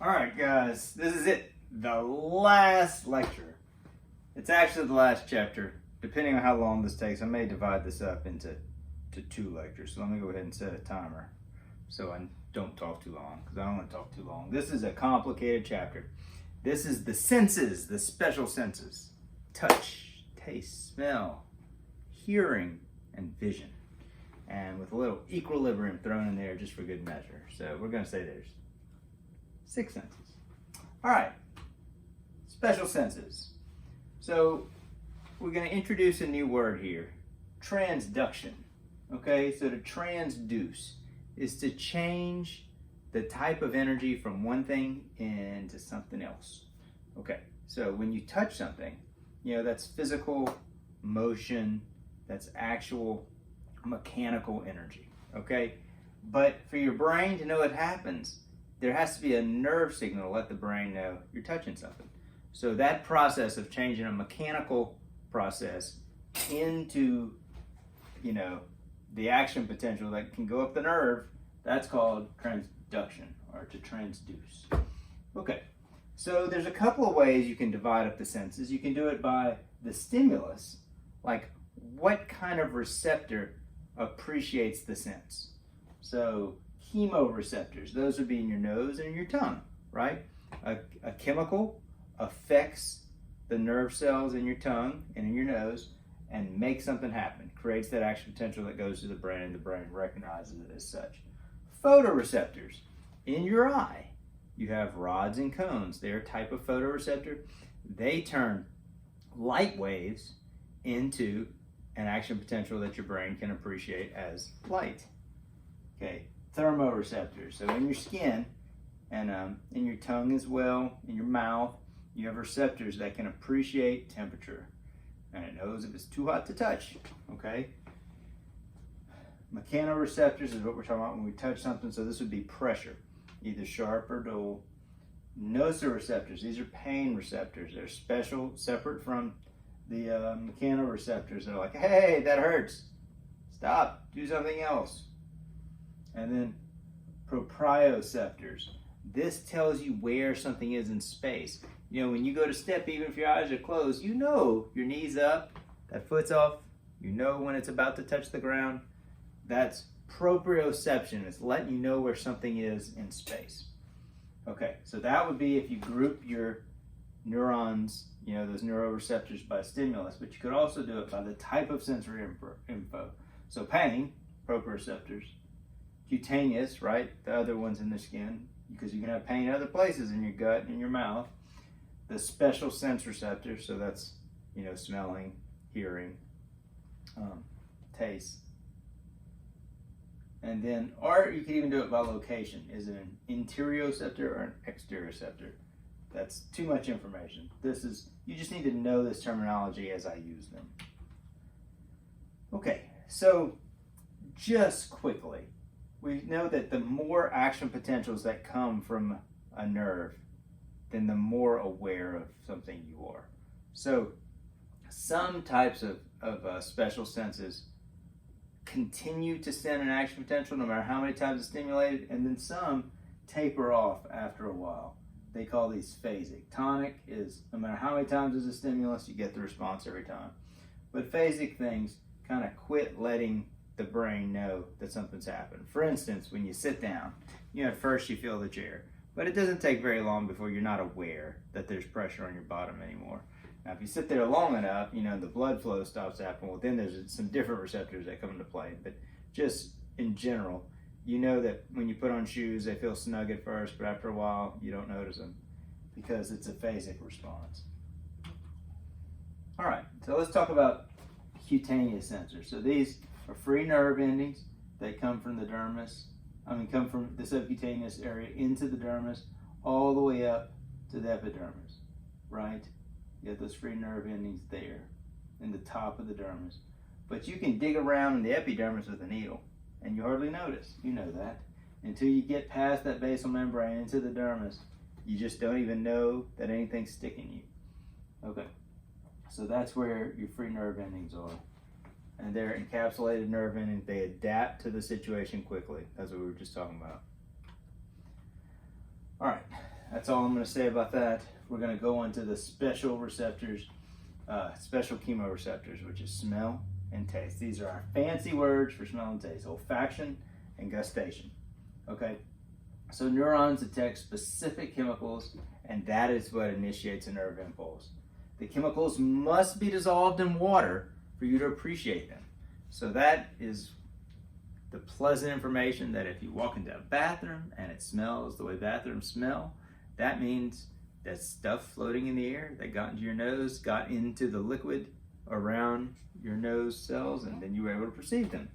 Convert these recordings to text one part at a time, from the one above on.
All right, guys, this is it. The last lecture. It's actually the last chapter. Depending on how long this takes, I may divide this up into two lectures. So let me go ahead and set a timer so I don't talk too long, because I don't want to talk too long. This is a complicated chapter. This is the senses, the special senses. Touch, taste, smell, hearing, and vision. And with a little equilibrium thrown in there just for good measure. So we're going to say there's 6 senses. All right, special senses. So we're going to introduce a new word here, transduction. Okay, so to transduce is to change the type of energy from one thing into something else. Okay, so when you touch something, that's physical motion, that's actual mechanical energy. Okay, but for your brain to know it happens, there has to be a nerve signal to let the brain know you're touching something. So that process of changing a mechanical process into, the action potential that can go up the nerve, that's called transduction, or to transduce. Okay, so there's a couple of ways you can divide up the senses. You can do it by the stimulus, like what kind of receptor appreciates the sense. So chemoreceptors, those would be in your nose and in your tongue, right? A chemical affects the nerve cells in your tongue and in your nose and makes something happen, creates that action potential that goes to the brain, and the brain recognizes it as such. Photoreceptors, in your eye, you have rods and cones. They're a type of photoreceptor. They turn light waves into an action potential that your brain can appreciate as light. Okay, thermoreceptors. So in your skin and in your tongue as well, in your mouth, you have receptors that can appreciate temperature. And it knows if it's too hot to touch, okay? Mechanoreceptors is what we're talking about when we touch something. So this would be pressure, either sharp or dull. Nociceptors, these are pain receptors. They're special, separate from the mechanoreceptors. They're like, hey, that hurts. Stop, do something else. And then proprioceptors. This tells you where something is in space. When you go to step, even if your eyes are closed, your knee's up, that foot's off, when it's about to touch the ground. That's proprioception. It's letting you know where something is in space. Okay, so that would be if you group your neurons, those neuroreceptors by stimulus, but you could also do it by the type of sensory info. So pain, proprioceptors. Cutaneous, right? The other ones in the skin, because you can have pain in other places in your gut and in your mouth. The special sense receptors, so that's, smelling, hearing, taste. And then, or you could even do it by location. Is it an interoceptor or an exteroceptor? That's too much information. You just need to know this terminology as I use them. Okay, so just quickly, we know that the more action potentials that come from a nerve, then the more aware of something you are. So some types of special senses continue to send an action potential no matter how many times it's stimulated, and then some taper off after a while. They call these phasic. Tonic is no matter how many times there's a stimulus, you get the response every time. But phasic things kind of quit letting the brain know that something's happened. For instance, when you sit down, at first you feel the chair, but it doesn't take very long before you're not aware that there's pressure on your bottom anymore. Now, if you sit there long enough, the blood flow stops happening. Well, then there's some different receptors that come into play. But just in general, that when you put on shoes, they feel snug at first, but after a while, you don't notice them because it's a phasic response. All right, so let's talk about cutaneous sensors. So these are free nerve endings. They come from the dermis. Come from the subcutaneous area into the dermis, all the way up to the epidermis, right? You have those free nerve endings there in the top of the dermis. But you can dig around in the epidermis with a needle, and you hardly notice. You know that. Until you get past that basal membrane into the dermis, you just don't even know that anything's sticking you. Okay, so that's where your free nerve endings are. And they're encapsulated nerve endings. They adapt to the situation quickly. That's what we were just talking about. All right, that's all I'm going to say about that. We're going to go on to the special receptors, special chemoreceptors, which is smell and taste. These are our fancy words for smell and taste: olfaction and gustation. Okay, so neurons detect specific chemicals, and that is what initiates a nerve impulse. The chemicals must be dissolved in water for you to appreciate them. So that is the pleasant information that if you walk into a bathroom and it smells the way bathrooms smell, that means that stuff floating in the air that got into your nose got into the liquid around your nose cells, and then you were able to perceive them,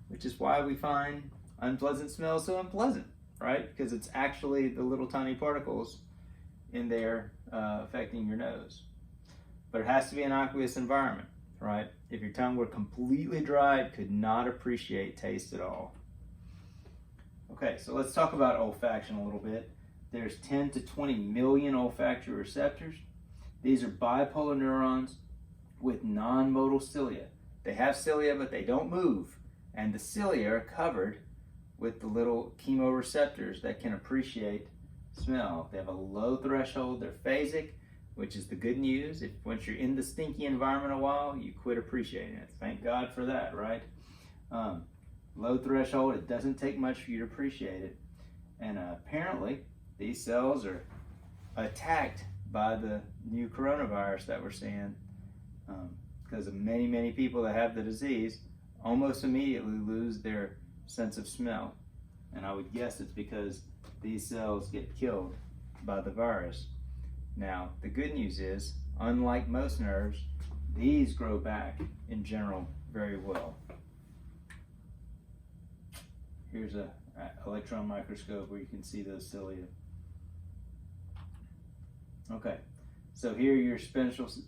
which is why we find unpleasant smells so unpleasant, right? Because it's actually the little tiny particles in there affecting your nose. But it has to be an aqueous environment, right? If your tongue were completely dry, it could not appreciate taste at all. Okay, so let's talk about olfaction a little bit. There's 10 to 20 million olfactory receptors. These are bipolar neurons with non-modal cilia. They have cilia, but they don't move. And the cilia are covered with the little chemoreceptors that can appreciate smell. They have a low threshold. They're phasic, which is the good news. If once you're in the stinky environment a while, you quit appreciating it. Thank God for that, right? Low threshold, it doesn't take much for you to appreciate it. And apparently, these cells are attacked by the new coronavirus that we're seeing, because of many people that have the disease almost immediately lose their sense of smell. And I would guess it's because these cells get killed by the virus. Now, the good news is, unlike most nerves, these grow back in general very well. Here's an electron microscope where you can see those cilia. Okay, so here are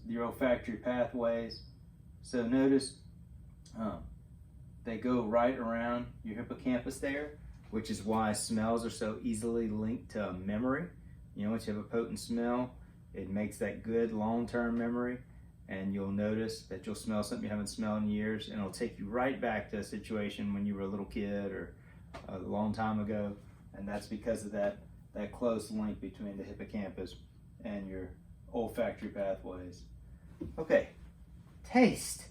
your olfactory pathways. So notice they go right around your hippocampus there, which is why smells are so easily linked to memory. You know, once you have a potent smell, it makes that good long-term memory, and you'll notice that you'll smell something you haven't smelled in years, and it'll take you right back to a situation when you were a little kid or a long time ago, and that's because of that close link between the hippocampus and your olfactory pathways. Okay, taste.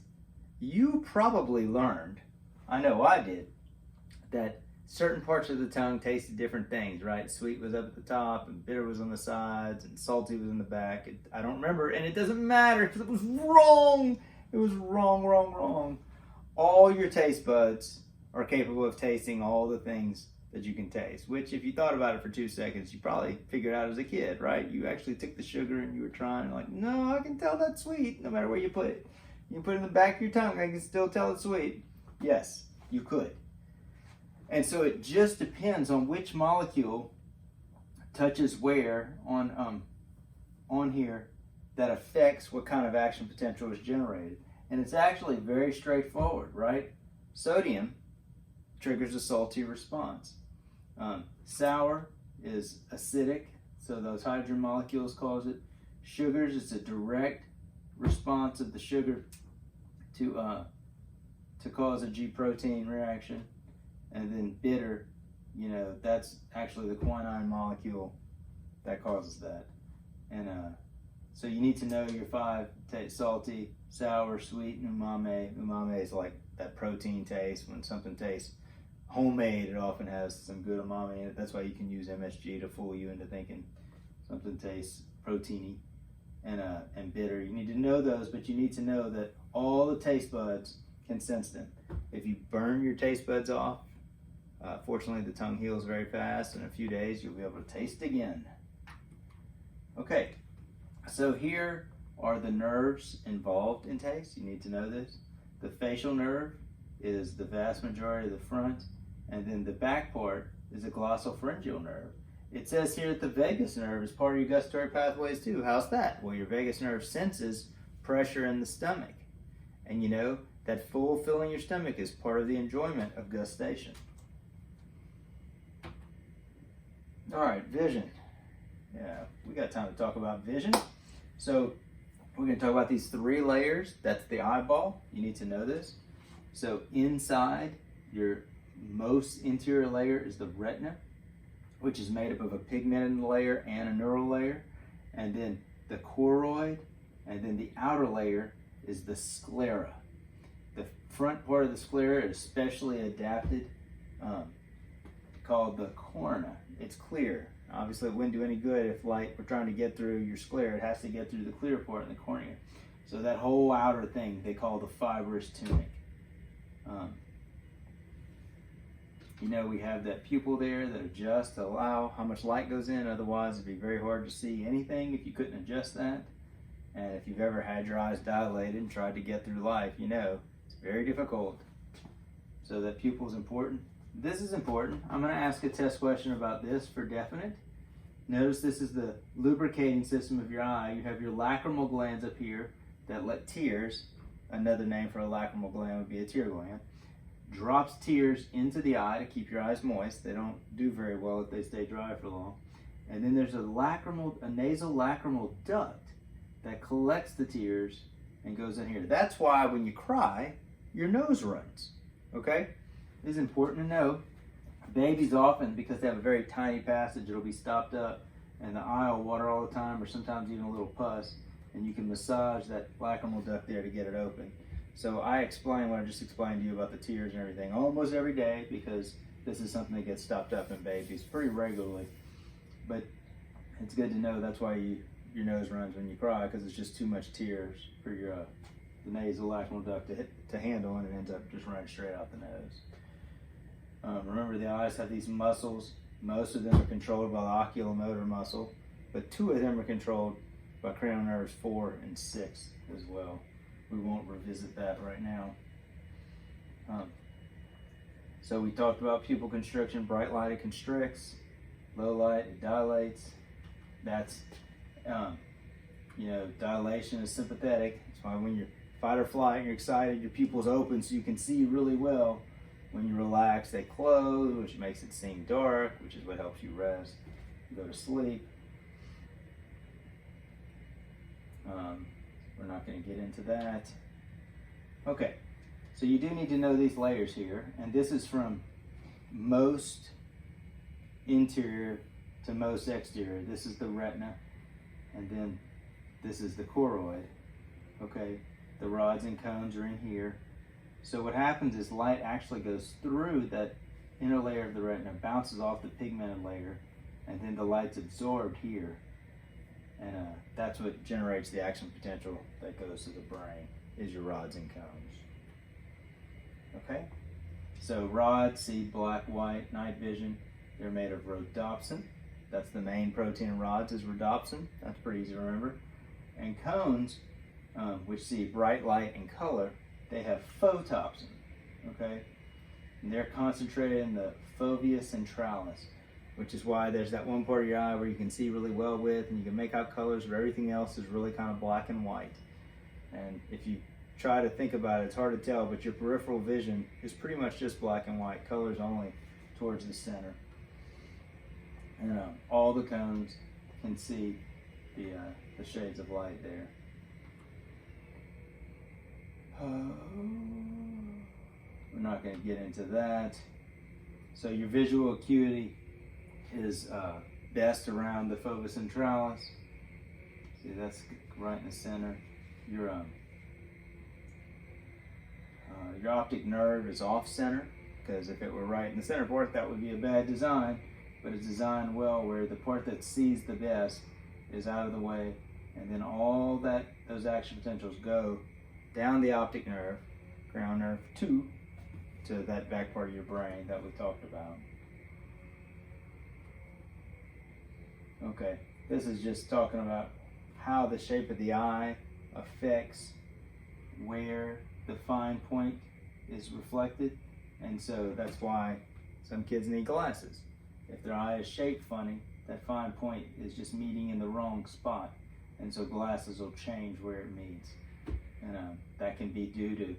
You probably learned, I know I did, that certain parts of the tongue tasted different things, right? Sweet was up at the top, and bitter was on the sides, and salty was in the back. I don't remember, and it doesn't matter because it was wrong. It was wrong. All your taste buds are capable of tasting all the things that you can taste, which if you thought about it for 2 seconds, you probably figured out as a kid, right? You actually took the sugar and you were trying, like, no, I can tell that's sweet no matter where you put it. You can put it in the back of your tongue, I can still tell it's sweet. Yes, you could. And so it just depends on which molecule touches where on here that affects what kind of action potential is generated. And it's actually very straightforward, right? Sodium triggers a salty response. Sour is acidic, so those hydrogen molecules cause it. Sugars is a direct response of the sugar to cause a G protein reaction. And then bitter, you know, that's actually the quinine molecule that causes that. And so you need to know your 5: salty, sour, sweet, and umami. Umami is like that protein taste. When something tastes homemade, it often has some good umami in it. That's why you can use MSG to fool you into thinking something tastes proteiny. And bitter. You need to know those, but you need to know that all the taste buds can sense them. If you burn your taste buds off, fortunately the tongue heals very fast. In a few days you'll be able to taste again. Okay, so here are the nerves involved in taste. You need to know this. The facial nerve is the vast majority of the front, and then the back part is a glossopharyngeal nerve. It says here that the vagus nerve is part of your gustatory pathways too. How's that? Well, your vagus nerve senses pressure in the stomach. And you know that full filling your stomach is part of the enjoyment of gustation. All right, vision. Yeah, we got time to talk about vision. So we're going to talk about these 3 layers. That's the eyeball. You need to know this. So inside your most interior layer is the retina. which is made up of a pigmented layer and a neural layer, and then the choroid, and then the outer layer is the sclera. The front part of the sclera is specially adapted, called the corona. It's clear. Obviously, it wouldn't do any good if light were trying to get through your sclera. It has to get through the clear part in the cornea. So that whole outer thing they call the fibrous tunic. You know, we have that pupil there that adjusts to allow how much light goes in. Otherwise, it'd be very hard to see anything if you couldn't adjust that. And if you've ever had your eyes dilated and tried to get through life, you know it's very difficult. So that pupil is important. This is important. I'm going to ask a test question about this for definite. Notice this is the lubricating system of your eye. You have your lacrimal glands up here that let tears, another name for a lacrimal gland would be a tear gland, drops tears into the eye to keep your eyes moist. They don't do very well if they stay dry for long. And then there's a nasal lacrimal duct that collects the tears and goes in here. That's why when you cry, your nose runs, okay? It is important to know. Babies often, because they have a very tiny passage, it'll be stopped up and the eye will water all the time, or sometimes even a little pus, and you can massage that lacrimal duct there to get it open. So I explain what I just explained to you about the tears and everything almost every day, because this is something that gets stopped up in babies pretty regularly. But it's good to know that's why your nose runs when you cry, because it's just too much tears for your the nasal lacrimal duct to handle, and it ends up just running straight out the nose. Remember, the eyes have these muscles. Most of them are controlled by the oculomotor muscle, but 2 of them are controlled by cranial nerves 4 and 6 as well. We won't revisit that right now. So we talked about pupil constriction. Bright light, it constricts. Low light, it dilates. That's, dilation is sympathetic. That's why when you're fight or flight and you're excited, your pupils open so you can see really well. When you relax, they close, which makes it seem dark, which is what helps you rest, go to sleep. We're not going to get into that. Okay, so you do need to know these layers here, and this is from most interior to most exterior. This is the retina, and then this is the choroid. Okay, the rods and cones are in here. So what happens is light actually goes through that inner layer of the retina, bounces off the pigmented layer, and then the light's absorbed here. And that's what generates the action potential that goes to the brain, is your rods and cones. Okay? So rods, see black, white, night vision. They're made of rhodopsin. That's the main protein in rods, is rhodopsin. That's pretty easy to remember. And cones, which see bright light and color, they have photopsin, okay? And they're concentrated in the fovea centralis, which is why there's that one part of your eye where you can see really well with, and you can make out colors, but everything else is really kind of black and white. And if you try to think about it, it's hard to tell, but your peripheral vision is pretty much just black and white, colors only towards the center. And all the cones can see the shades of light there. We're not going to get into that. So your visual acuity is best around the fovea centralis. See, that's right in the center. Your optic nerve is off center, because if it were right in the center part, that would be a bad design. But it's designed well where the part that sees the best is out of the way, and then all those action potentials go down the optic nerve, cranial nerve 2, to that back part of your brain that we talked about. Okay, this is just talking about how the shape of the eye affects where the fine point is reflected, and so that's why some kids need glasses. If their eye is shaped funny, that fine point is just meeting in the wrong spot, and so glasses will change where it meets. And that can be due to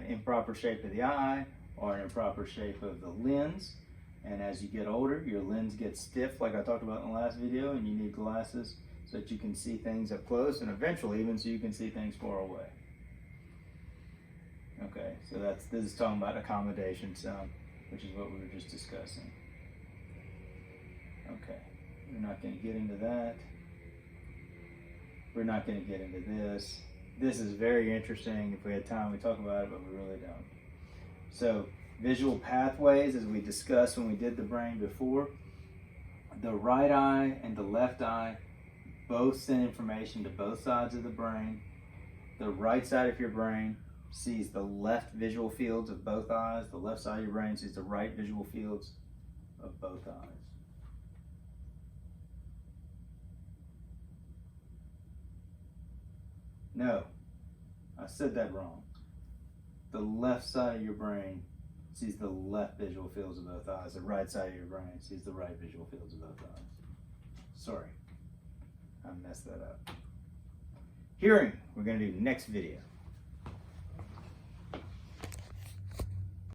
improper shape of the eye or an improper shape of the lens. And as you get older, your lens gets stiff, like I talked about in the last video, and you need glasses so that you can see things up close, and eventually even so you can see things far away. Okay, so this is talking about accommodation sound, which is what we were just discussing. Okay, we're not going to get into that. We're not going to get into this. This is very interesting. If we had time, we'd talk about it, but we really don't. So, visual pathways, as we discussed when we did the brain before, the right eye and the left eye both send information to both sides of the brain. The right side of your brain sees the left visual fields of both eyes. The left side of your brain sees the right visual fields of both eyes. No, I said that wrong. The left side of your brain sees the left visual fields of both eyes. The right side of your brain sees the right visual fields of both eyes. Sorry, I messed that up. Hearing, we're going to do next video.